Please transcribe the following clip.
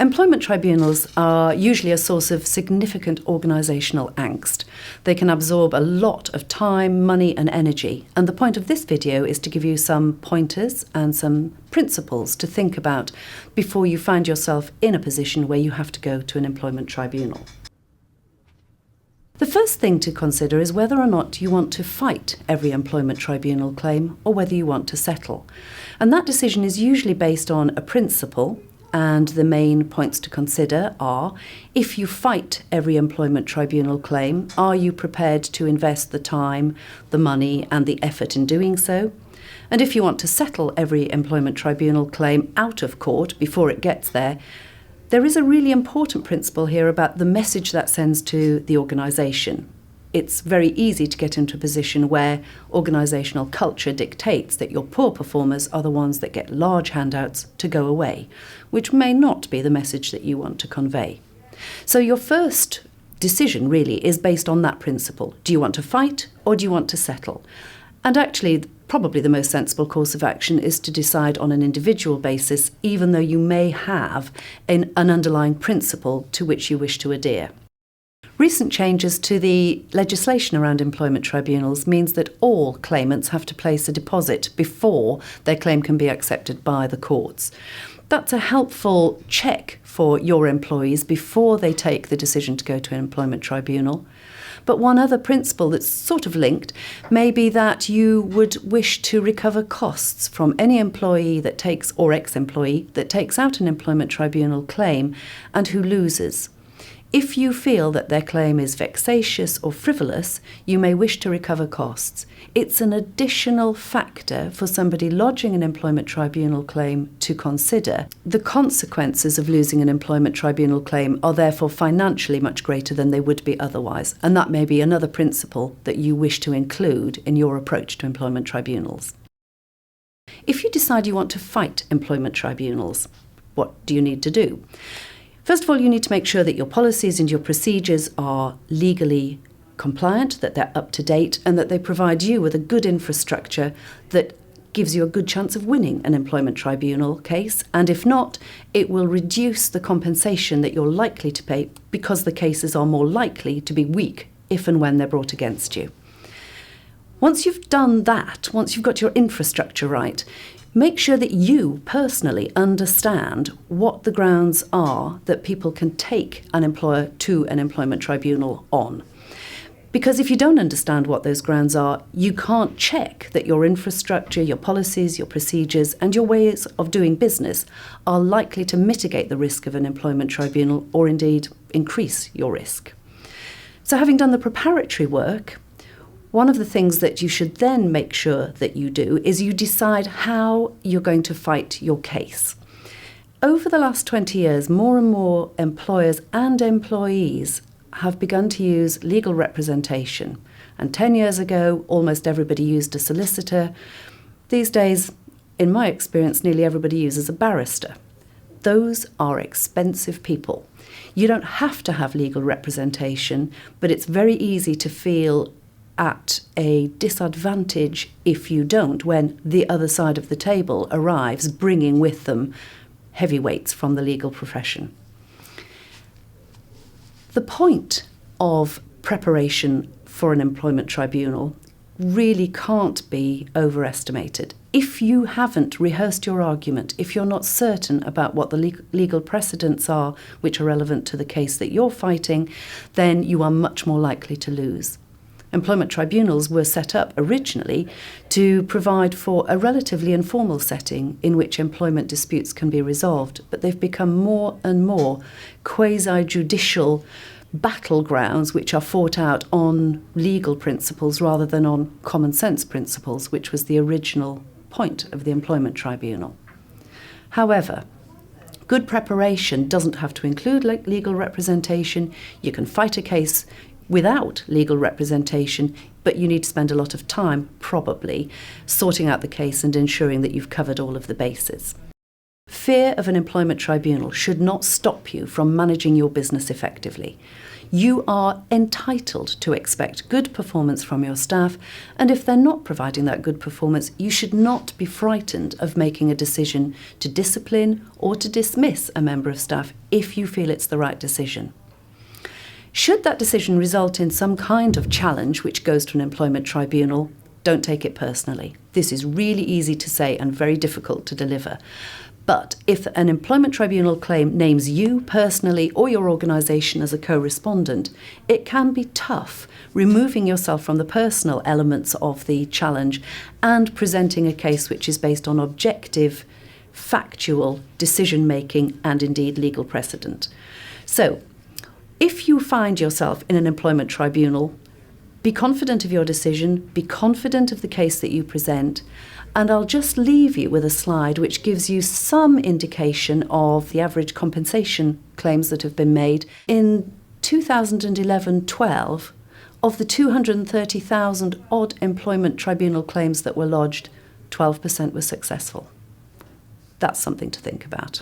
Employment tribunals are usually a source of significant organisational angst. They can absorb a lot of time, money and energy, and the point of this video is to give you some pointers and some principles to think about before you find yourself in a position where you have to go to an employment tribunal. The first thing to consider is whether or not you want to fight every employment tribunal claim or whether you want to settle. And that decision is usually based on a principle, and the main points to consider are: if you fight every employment tribunal claim, are you prepared to invest the time, the money and the effort in doing so? And if you want to settle every employment tribunal claim out of court before it gets there, there is a really important principle here about the message that sends to the organisation. It's very easy to get into a position where organisational culture dictates that your poor performers are the ones that get large handouts to go away, which may not be the message that you want to convey. So your first decision really is based on that principle. Do you want to fight or do you want to settle? And actually, probably the most sensible course of action is to decide on an individual basis, even though you may have an underlying principle to which you wish to adhere. Recent changes to the legislation around employment tribunals means that all claimants have to place a deposit before their claim can be accepted by the courts. That's a helpful check for your employees before they take the decision to go to an employment tribunal. But one other principle that's sort of linked may be that you would wish to recover costs from any employee that takes, or ex-employee that takes out an employment tribunal claim and who loses. If you feel that their claim is vexatious or frivolous, you may wish to recover costs. It's an additional factor for somebody lodging an employment tribunal claim to consider. The consequences of losing an employment tribunal claim are therefore financially much greater than they would be otherwise, and that may be another principle that you wish to include in your approach to employment tribunals. If you decide you want to fight employment tribunals, what do you need to do? First of all, you need to make sure that your policies and your procedures are legally compliant, that they're up to date, and that they provide you with a good infrastructure that gives you a good chance of winning an employment tribunal case. And if not, it will reduce the compensation that you're likely to pay because the cases are more likely to be weak if and when they're brought against you. Once you've done that, once you've got your infrastructure right, make sure that you personally understand what the grounds are that people can take an employer to an employment tribunal on. Because if you don't understand what those grounds are, you can't check that your infrastructure, your policies, your procedures and your ways of doing business are likely to mitigate the risk of an employment tribunal or indeed increase your risk. So having done the preparatory work, one of the things that you should then make sure that you do is you decide how you're going to fight your case. Over the last 20 years, more and more employers and employees have begun to use legal representation. And 10 years ago, almost everybody used a solicitor. These days, in my experience, nearly everybody uses a barrister. Those are expensive people. You don't have to have legal representation, but it's very easy to feel at a disadvantage if you don't, when the other side of the table arrives bringing with them heavyweights from the legal profession. The point of preparation for an employment tribunal really can't be overestimated. If you haven't rehearsed your argument, if you're not certain about what the legal precedents are which are relevant to the case that you're fighting, then you are much more likely to lose. Employment tribunals were set up originally to provide for a relatively informal setting in which employment disputes can be resolved, but they've become more and more quasi-judicial battlegrounds which are fought out on legal principles rather than on common sense principles, which was the original point of the employment tribunal. However, good preparation doesn't have to include legal representation. You can fight a case without legal representation, but you need to spend a lot of time, probably, sorting out the case and ensuring that you've covered all of the bases. Fear of an employment tribunal should not stop you from managing your business effectively. You are entitled to expect good performance from your staff, and if they're not providing that good performance, you should not be frightened of making a decision to discipline or to dismiss a member of staff if you feel it's the right decision. Should that decision result in some kind of challenge which goes to an employment tribunal, don't take it personally. This is really easy to say and very difficult to deliver. But if an employment tribunal claim names you personally or your organisation as a co-respondent, it can be tough removing yourself from the personal elements of the challenge and presenting a case which is based on objective, factual decision-making and indeed legal precedent. So, if you find yourself in an employment tribunal, be confident of your decision, be confident of the case that you present, and I'll just leave you with a slide which gives you some indication of the average compensation claims that have been made. In 2011-12, of the 230,000 odd employment tribunal claims that were lodged, 12% were successful. That's something to think about.